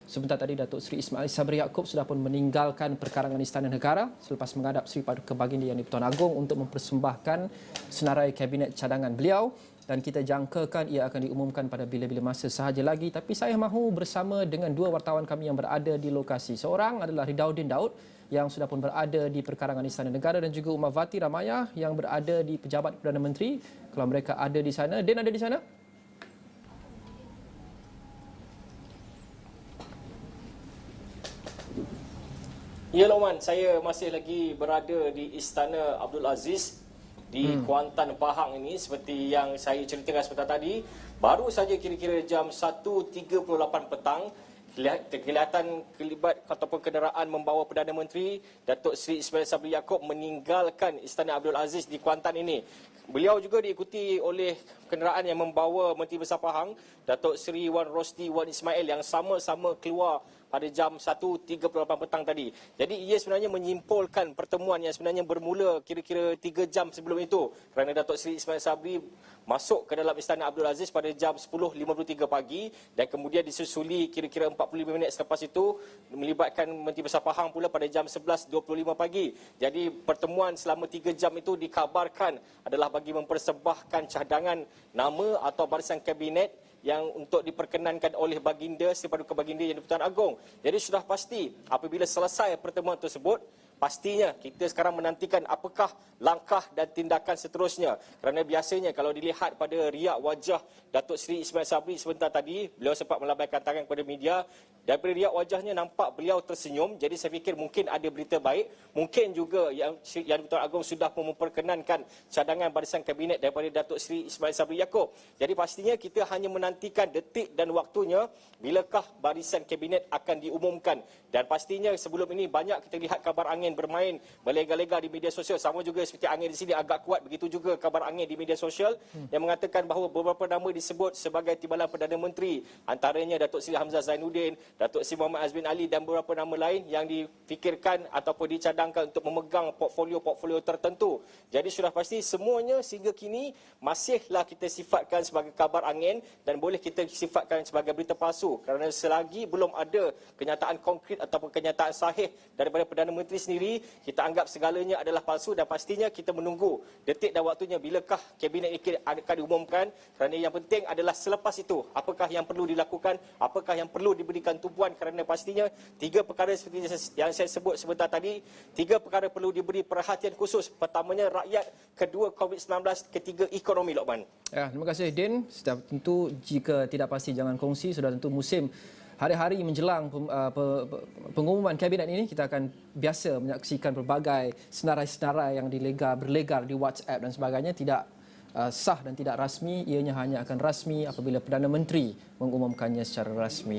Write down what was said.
Sebentar tadi Datuk Seri Ismail Sabri Yaakob sudah pun meninggalkan perkarangan Istana Negara selepas menghadap Seri Paduka Baginda Yang di-Pertuan Agong untuk mempersembahkan senarai kabinet cadangan beliau, dan kita jangkakan ia akan diumumkan pada bila-bila masa sahaja lagi. Tapi saya mahu bersama dengan dua wartawan kami yang berada di lokasi. Seorang adalah Ridauddin Daud yang sudah pun berada di perkarangan Istana Negara, dan juga Umavati Ramaya yang berada di Pejabat Perdana Menteri. Kalau mereka ada di sana, Din ada di sana? Ya Lokman, saya masih lagi berada di Istana Abdul Aziz di Kuantan, Pahang ini. Seperti yang saya ceritakan sebentar tadi, baru saja kira-kira jam 1.38 petang, kelihatan kelibat ataupun kenderaan membawa Perdana Menteri Datuk Seri Ismail Sabri Yaakob meninggalkan Istana Abdul Aziz di Kuantan ini. Beliau juga diikuti oleh kenderaan yang membawa Menteri Besar Pahang Datuk Seri Wan Rosli Wan Ismail yang sama-sama keluar pada jam 1.38 petang tadi. Jadi ia sebenarnya menyimpulkan pertemuan yang sebenarnya bermula kira-kira 3 jam sebelum itu, kerana Datuk Seri Ismail Sabri masuk ke dalam Istana Abdul Aziz pada jam 10.53 pagi dan kemudian disusuli kira-kira 45 minit selepas itu melibatkan Menteri Besar Pahang pula pada jam 11.25 pagi. Jadi pertemuan selama 3 jam itu dikabarkan adalah bagi mempersembahkan cadangan nama atau barisan kabinet yang untuk diperkenankan oleh Baginda Seri Paduka Baginda Yang di-Pertuan Agong. Jadi sudah pasti apabila selesai pertemuan tersebut, pastinya kita sekarang menantikan apakah langkah dan tindakan seterusnya. Kerana biasanya kalau dilihat pada riak wajah Datuk Seri Ismail Sabri sebentar tadi, beliau sempat melambaikan tangan kepada media. Daripada riak wajahnya nampak beliau tersenyum. Jadi saya fikir mungkin ada berita baik. Mungkin juga yang di-Pertuan Agong sudah memperkenankan cadangan barisan kabinet daripada Datuk Seri Ismail Sabri Yaakob. Jadi pastinya kita hanya menantikan detik dan waktunya bilakah barisan kabinet akan diumumkan. Dan pastinya sebelum ini banyak kita lihat kabar angin bermain berlega-lega di media sosial. Sama juga seperti angin di sini agak kuat, begitu juga kabar angin di media sosial yang mengatakan bahawa beberapa nama disebut sebagai timbalan Perdana Menteri. Antaranya Datuk Seri Hamzah Zainuddin, Datuk Seri Muhammad Azmin Ali dan beberapa nama lain yang difikirkan ataupun dicadangkan untuk memegang portfolio-portfolio tertentu. Jadi sudah pasti semuanya sehingga kini masihlah kita sifatkan sebagai kabar angin dan boleh kita sifatkan sebagai berita palsu, kerana selagi belum ada kenyataan konkret ataupun kenyataan sahih daripada Perdana Menteri sendiri, kita anggap segalanya adalah palsu dan pastinya kita menunggu detik dan waktunya bilakah kabinet ini akan diumumkan. Kerana yang penting adalah selepas itu apakah yang perlu dilakukan, apakah yang perlu diberikan tumpuan, kerana pastinya 3 perkara seperti yang saya sebut sebentar tadi, 3 perkara perlu diberi perhatian khusus. Pertamanya rakyat, kedua COVID-19, ketiga ekonomi, Lokman. Ya, terima kasih Din. Sudah tentu jika tidak pasti jangan kongsi. Sudah tentu musim hari-hari menjelang pengumuman kabinet ini, kita akan biasa menyaksikan pelbagai senarai-senarai yang berlegar di WhatsApp dan sebagainya. Tidak sah dan tidak rasmi. Ianya hanya akan rasmi apabila Perdana Menteri mengumumkannya secara rasmi.